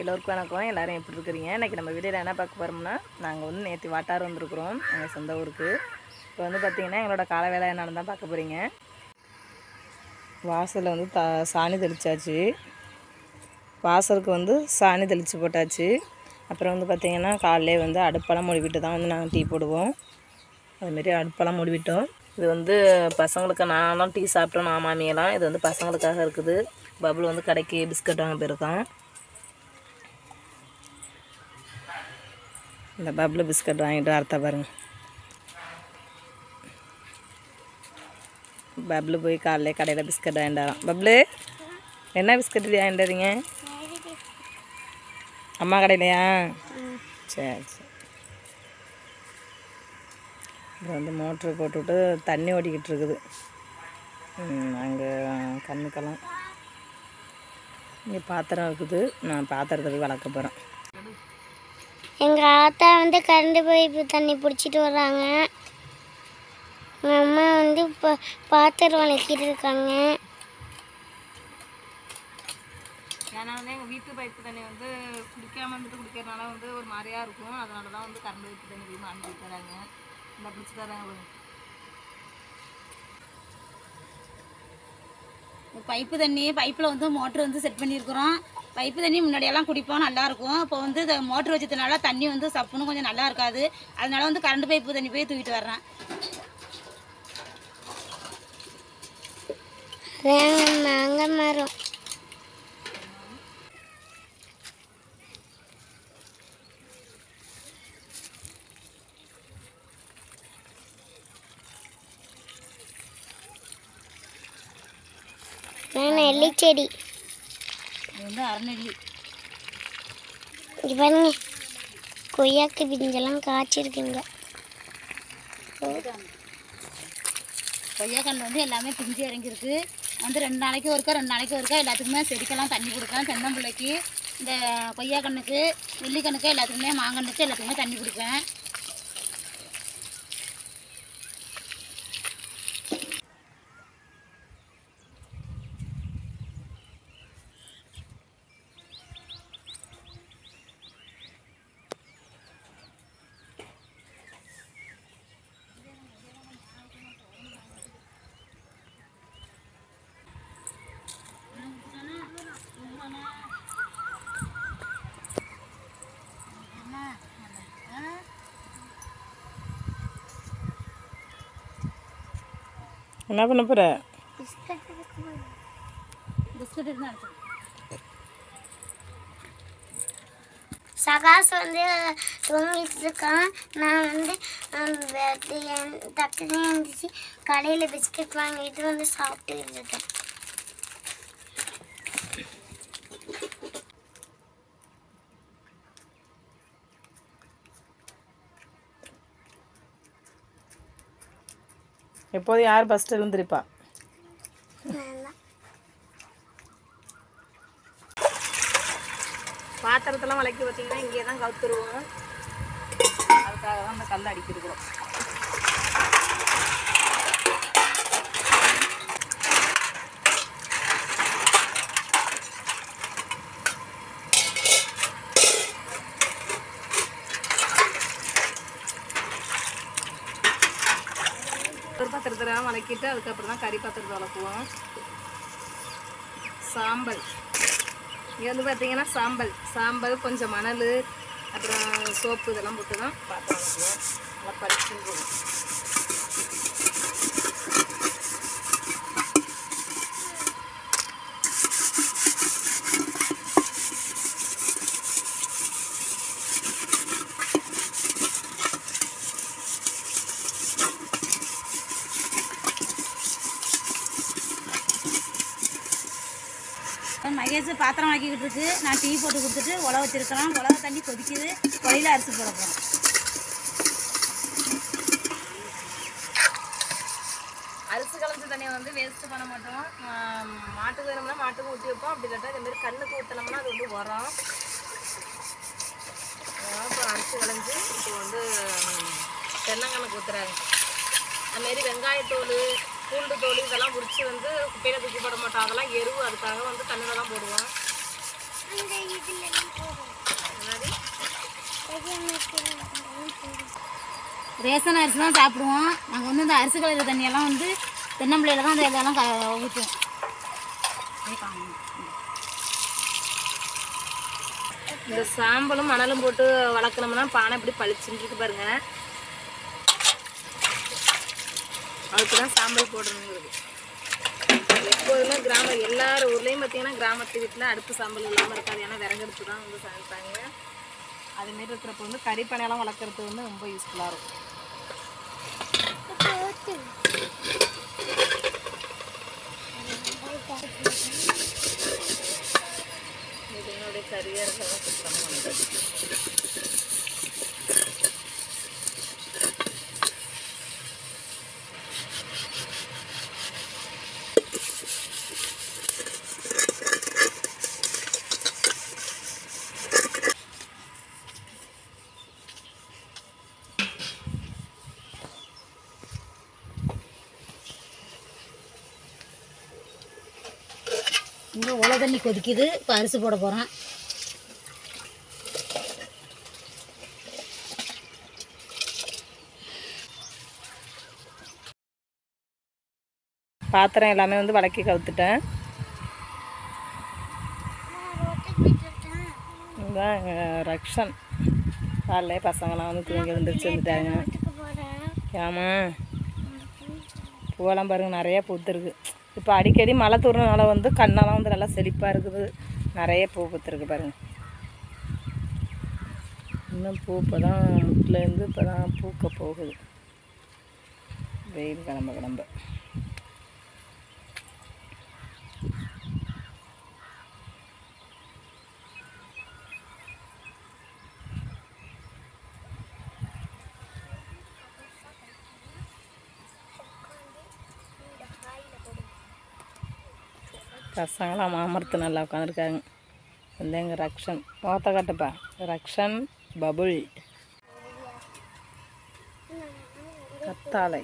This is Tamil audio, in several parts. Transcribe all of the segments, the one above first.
எல்லோருக்கும் வணக்கம். எல்லோரும் எப்படி இருக்கிறீங்க? இன்றைக்கி நம்ம வீடியோவில் என்ன பார்க்க போகிறோம்னா, நாங்கள் வந்து நேற்று வாட்டார் வந்திருக்கிறோம் எங்கள் சொந்த ஊருக்கு. இப்போ வந்து பார்த்திங்கன்னா எங்களோட கால வேலை என்னென்னு தான் பார்க்க போகிறீங்க. வாசலில் வந்து சாணி தெளித்தாச்சு. வாசலுக்கு வந்து சாணி தெளித்து போட்டாச்சு. அப்புறம் வந்து பார்த்திங்கன்னா காலையிலே வந்து அடுப்பெல்லாம் மூடிவிட்டு தான் வந்து நாங்கள் டீ போடுவோம். அதுமாரி அடுப்பெல்லாம் மூடிவிட்டோம். இது வந்து பசங்களுக்கு நானும் டீ சாப்பிட்டோம், நான் மாமியெல்லாம். இது வந்து பசங்களுக்காக இருக்குது. பபுள் வந்து கடைக்கு பிஸ்கட் வாங்க போயிருக்கான். இந்த பப்ளு பிஸ்கட் வாங்கிட்டு அர்த்தா பாருங்க. பப்ளு போய் காலையிலே கடையில் பிஸ்கட் வாங்கிட்டாராம். பப்ளு என்ன பிஸ்கட் வாங்கிட்டு வரீங்க? அம்மா கடையிலையா? சரி சரி. இப்போ வந்து மோட்ரு போட்டுவிட்டு தண்ணி ஓடிக்கிட்டு இருக்குது அங்கே கண்ணுக்கெல்லாம். இங்கே பாத்திரம் இருக்குது. நான் பாத்திரத்தை போய் வளர்க்க போகிறேன். எங்கள் ஆத்தா வந்து கரண்ட் பைப்பு தண்ணி பிடிச்சிட்டு வர்றாங்க. எங்கள் அம்மா வந்து இப்போ பாத்திரம் வளர்க்கிட்டு இருக்காங்க. ஏன்னா வந்து எங்கள் வீட்டு பைப்பு தண்ணி வந்து குடிக்காமல் வந்துட்டு குடிக்கிறதுனால வந்து ஒரு மாதிரியாக இருக்கும். அதனால தான் வந்து கரண்ட் பைப்பு தண்ணி போய் மாட்டி தராங்க. இந்த பிடிச்சி தராங்க. பைப்பு தண்ணி பைப்பில் வந்து மோட்ரு வந்து செட் பண்ணியிருக்கிறோம். பைப்பு தண்ணி முன்னாடியெல்லாம் குடிப்போம், நல்லாயிருக்கும். இப்போ வந்து மோட்ரு வச்சதுனால தண்ணி வந்து சப்புன்னு கொஞ்சம் நல்லா இருக்காது. அதனால வந்து கரண்ட் பைப்பு தண்ணி போய் தூக்கிட்டு வர்றேன். மாங்காய் மரம் நெல்லி செடி. இது வந்து அரைநெல்லி. இங்கே பாருங்க, கொய்யாக்கு பிஞ்செல்லாம் காய்ச்சிருக்குங்க. கொய்யாக்கன்று வந்து எல்லாமே பிஞ்சு இறங்கியிருக்கு. வந்து 2 நாளைக்கு ஒருக்கா எல்லாத்துக்குமே செடிக்கெல்லாம் தண்ணி கொடுப்பேன். தென்னம்பிள்ளைக்கு, இந்த கொய்யாக்கண்ணுக்கு, நெல்லிக்கண்ணுக்கு, எல்லாத்துக்குமே மாங்கண்ணுக்கு எல்லாத்துக்குமே தண்ணி கொடுப்பேன். என்ன பண்ண போகிற? பிஸ்கட் இருந்தால் சகாஸ் வந்து தூங்கிட்டு இருக்கான். நான் வந்து டக்குனு எழுந்திரிச்சு கடையில் பிஸ்கட் வாங்கிட்டு வந்து சாப்பிட்டுக்கிட்டு இருக்கேன். எப்போதும் யார் ஃபஸ்ட்டு எழுந்திருப்பா? பாத்திரத்தெல்லாம் வளைக்கி பார்த்தீங்கன்னா இங்கே தான் கவுத்துருவோம். அதுக்காக தான் அந்த கல் அடிக்கிருக்கிறோம். ஒரு பாத்திரத்தெல்லாம் வளக்கிட்டு அதுக்கப்புறம் தான் கறி பாத்திரத்தை வளக்குவோம். சாம்பல் இங்கே வந்து பார்த்தீங்கன்னா சாம்பல் கொஞ்சம் மணல், அப்புறம் சோப்பு இதெல்லாம் போட்டு தான் பாத்திரம் வளக்குவோம். நல்லா பறிச்சுன்னு போகும். மகேஷ் பாத்திரம் வாக்கிக்கிட்டு இருக்கு. நான் டீ போட்டு கொடுத்துட்டு உழவு வச்சிருக்கிறேன். உழவு தண்ணி கொதிக்குது. கொலையில் அரிசி போட போகிறோம். அரிசி கலந்த தண்ணியை வந்து வேஸ்ட்டு பண்ண மாட்டோம். மாட்டுக்கு வேணும்னா மாட்டுக்கு ஊற்றி வைப்போம். அப்படி இல்லாட்டா இதுமாரி கண்ணுக்கு ஊற்றினோம்னா அது வந்து உரம். இப்போ அரிசி கலைஞ்சி இப்போ வந்து தென்னங்கண்ணுக்கு ஊற்றுறாங்க. அதுமாரி வெங்காயத்தோல், பூண்டு தோல் இதெல்லாம் உரித்து வந்து குப்பையில் தூக்கி போட மாட்டோம். அதெல்லாம் எருவு. அதுக்காக வந்து தண்ணியில் தான் போடுவோம். ரேஷன் அரிசி தான் சாப்பிடுவோம். நாங்கள் வந்து இந்த அரிசி கலர் தண்ணியெல்லாம் வந்து தென்னம்பிள்ளையில தான் அந்த இதெல்லாம் ஊற்றுவோம். இந்த சாம்பலும் மணலும் போட்டு வளர்க்கணும்னா பானை இப்படி பளிச்சுன்னு இருக்கு பாருங்க. அதுக்கு தான் சாம்பல் போடணுங்கிறது. எப்போதுமே எல்லார் ஊர்லேயும் பார்த்தீங்கன்னா கிராமத்து வீட்டில் அடுப்பு சாம்பல் இல்லாமல் இருக்காது. ஏன்னா விறகடுப்பு தான் வந்து சமைப்பாங்க. அதுமாரி இருக்கிறப்ப வந்து கறிப்பனையெல்லாம் வளர்க்குறதுக்கு வந்து ரொம்ப யூஸ்ஃபுல்லாக இருக்கும். என்னுடைய கறியாக இருக்கிறதா சுத்தமாக பண்ணுறது. இங்கே உலை தண்ணி கொதிக்குது. இப்போ அரிசி போட போகிறோம். பாத்திரம் எல்லாமே வந்து வடக்கி கவுத்துட்டேன். இதுதான் எங்கள் ரக்ஷன். காலையிலே பசங்களாம் வந்து தூங்கி எழுந்திரிச்சு வந்துட்டாங்க. ஆமாம், பூவெல்லாம் பாருங்கள் நிறையா பூத்துருக்கு. இப்போ அடிக்கடி மழை தூர்றதுனால வந்து கண்ணெல்லாம் வந்து நல்லா செழிப்பாக இருக்குது. நிறைய பூ பூத்துருக்கு பாருங்கள். இன்னும் பூ இப்போ தான் முட்டிலேருந்து இப்போ தான் பூக்க போகுது. வெயில் கிளம்ப பசங்களாம் மாமரத்து நல்லா உட்காந்துருக்காங்க. வந்து எங்கள் ரக்ஷன் மோத்த காட்டுப்பா. ரக்ஷன் பபுள் கத்தாழை.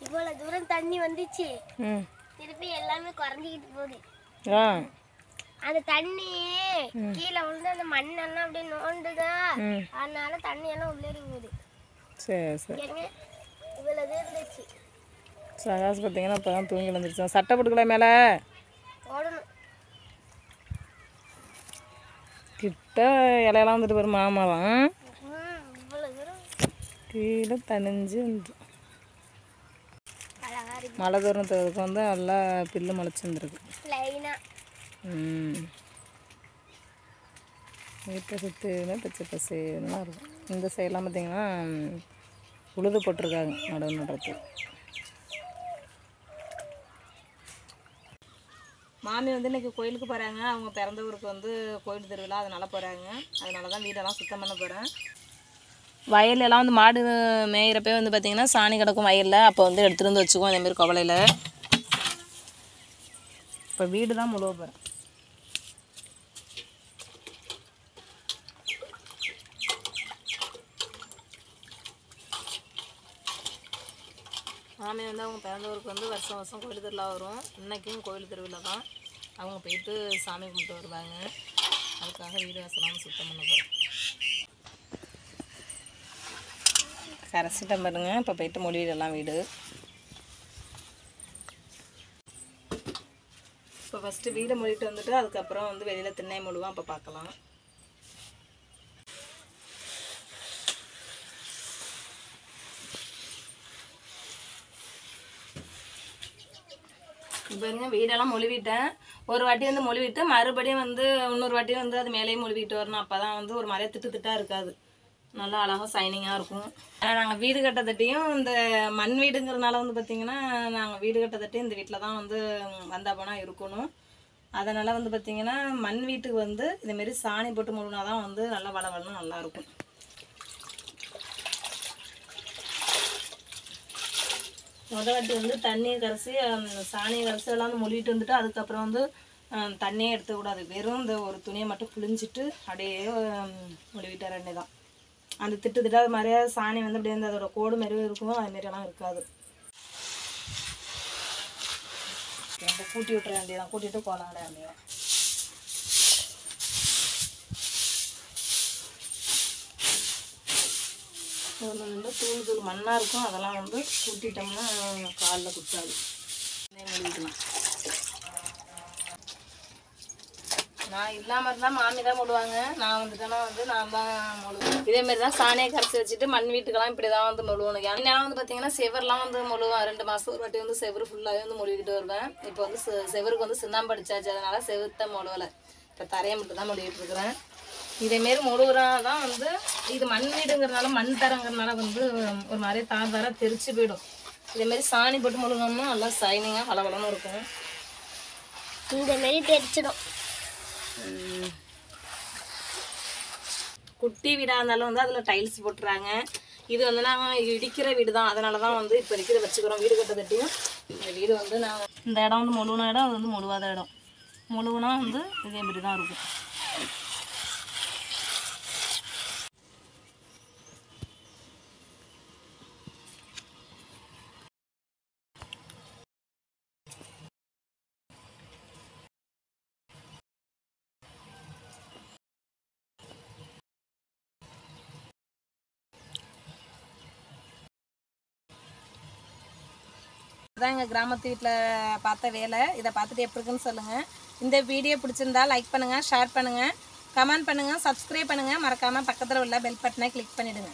இவ்வளவு தூரம் தண்ணி வந்துச்சு. திருப்பி எல்லாமே குறைஞ்சிக்கிட்டு போகுது. அந்த தண்ணி கீழே விழுந்து அந்த மண்ணெல்லாம் அப்படியே நோண்டுதா, அதனால தண்ணி எல்லாம் உள்ளேறி போகுது. சரி சரி. இவ்வளவு இருந்துச்சு. சகாஸ் பார்த்தீங்கன்னா இப்போ தான் தூங்கி வந்துருச்சு. சட்டை போட்டுக்கல மேலே போடணும். கிட்ட இலையெல்லாம் வந்துட்டு வரும் மாமரம். இவ்வளவு தூரம் கீழே தனிஞ்சு வந்து மழை தூரத்துக்கு வந்து நல்லா பில்லு முளைச்சிருந்துருக்கு. வீட்டை சுற்றியுமே பச்சை பசேன்னு இருக்கும். இந்த சைடெலாம் பார்த்திங்கன்னா உழுது போட்டிருக்காங்க நடவு நடுறதுக்கு. மாமி வந்து இன்றைக்கி கோயிலுக்கு போகிறாங்க. அவங்க பிறந்த ஊருக்கு வந்து கோயில் திருவிழா, அதனால் போகிறாங்க. அதனால தான் வீடெல்லாம் சுத்தம் பண்ண போகிறேன். வயலெல்லாம் வந்து மாடு மேயிறப்பே வந்து பார்த்திங்கன்னா சாணி கிடக்கும் வயலில். அப்போ வந்து எடுத்துகிட்டு வந்து வச்சுக்குவோம் அதேமாரி குவளையில். இப்போ வீடு தான் முழுவ போகிறேன். மாமி வந்து அவங்க பிறந்த ஊருக்கு வந்து வருஷம் வருஷம் கோயில் திருவிழா வரும். இன்றைக்கும் கோயில் திருவிழா தான். அவங்க போயிட்டு சாமி கும்பிட்டு வருவாங்க. அதுக்காக வீடு வாசலாம் சுத்தம் பண்ண போகிறோம். கரைச்சிட்டேன் பாருங்க. இப்போ போயிட்டு மொழிவிடலாம் வீடு. இப்போ ஃபஸ்ட்டு வீடை மொழிட்டு வந்துட்டு அதுக்கப்புறம் வந்து வெளியில் திண்ணை மொழுவோம். அப்போ பார்க்கலாம். பாருங்க வீடெல்லாம் மொழிவிட்டேன். ஒரு வாட்டி வந்து மொழிவிட்டு மறுபடியும் வந்து இன்னொரு வாட்டி வந்து அது மேலேயும் மொழிவிட்டு வரணும். அப்போ தான் வந்து ஒரு மாதிரியே திட்டாக இருக்காது, நல்லா அழகாக சைனிங்காக இருக்கும். ஆனால் நாங்கள் வீடு கட்டத்தட்டியும் இந்த மண் வீடுங்கிறதுனால வந்து பார்த்திங்கன்னா நாங்கள் வீடு கட்டத்தட்டியும் இந்த வீட்டில் தான் வந்து வந்தா போனால் இருக்கணும். அதனால் வந்து பார்த்திங்கன்னா மண் வீட்டுக்கு வந்து இதுமாரி சாணி போட்டு மொழினா தான் வந்து நல்லா வளவளன்னு நல்லாயிருக்கும். வாட்டி வந்து தண்ணியை கரைச்சி சாணியை கரைச்சி எல்லாம் வந்து மொழிட்டு வந்துட்டு அதுக்கப்புறம் வந்து தண்ணியே எடுத்துக்கூடாது. வெறும் இந்த ஒரு துணியை மட்டும் புழிஞ்சிட்டு அப்படியே மொழிவிட்டார் ரெண்டே தான். அந்த திட்டு மாதிரியே சாணி வந்து அப்படியே வந்து அதோட கோடு மாரியே இருக்கும். அதுமாரியெல்லாம் இருக்காது. நம்ம கூட்டி விட்டுற வேண்டியதான், கூட்டிட்டு கோலம் விட வேண்டியதான். இதில் வந்து தூள் தூள் மண்ணாக இருக்கும், அதெல்லாம் வந்து கூட்டிட்டோம்னா காலில் குத்தாது. மூடிக்கலாம். நான் இல்லாமல் இருந்தால் மாமி தான் மூடுவாங்க, நான் வந்துட்டேன்னா வந்து நான் தான் மூடுவேன். இதேமாரி தான் சாணியை கரைச்சி வச்சுட்டு மண் வீட்டுக்கெல்லாம் இப்படி தான் வந்து மொழுவணும். ஏன்னா வந்து பார்த்தீங்கன்னா செவர்லாம் வந்து மொழுவேன். 2 மாதம் ஒரு வாட்டி வந்து செவரு ஃபுல்லாகவே வந்து மொழிக்கிட்டு வருவேன். இப்போ வந்து செவருக்கு வந்து சுண்ணாம்பு அடிச்சாச்சு, அதனால் செவத்தை மொழுவலை. இப்போ தரையை மட்டும் தான் மொழிகிட்டு இருக்கிறேன். இதேமாரி மொழுவுறா தான் வந்து இது மண் வீடுங்கிறதுனால மண் தரங்கிறதுனால வந்து ஒரு மாதிரி தாராக தெரிச்சு போயிடும். இதேமாரி சாணி போட்டு மொழுகணும்னா நல்லா சைனிங்காக பளபளன்னு இருக்கும். இந்தமாரி தெரிச்சிடும். குட்டி வீடாக இருந்தாலும் வந்து அதில் டைல்ஸ் போட்டுறாங்க. இது வந்து நாங்கள் இடிக்கிற வீடு தான், அதனால தான் வந்து இப்போ இதை வச்சுக்கிறோம். வீடு கட்ட தட்டியும் இந்த வீடு வந்து நாங்கள் இந்த இடம் வந்து மொழுவின இடம், அது வந்து மொழுவாத இடம். மொழுவுனா வந்து இதே மாதிரி தான் இருக்கும். இதான் எங்கள் கிராமத்து வீட்டில் பார்த்த வேலை. இதை பார்த்துட்டு எப்படி இருக்குன்னு சொல்லுங்கள். இந்த வீடியோ பிடிச்சிருந்தா லைக் பண்ணுங்கள், ஷேர் பண்ணுங்கள், கமெண்ட் பண்ணுங்கள், சப்ஸ்கிரைப் பண்ணுங்கள். மறக்காமல் பக்கத்தில் உள்ள பெல் பட்டனை கிளிக் பண்ணிவிடுங்க.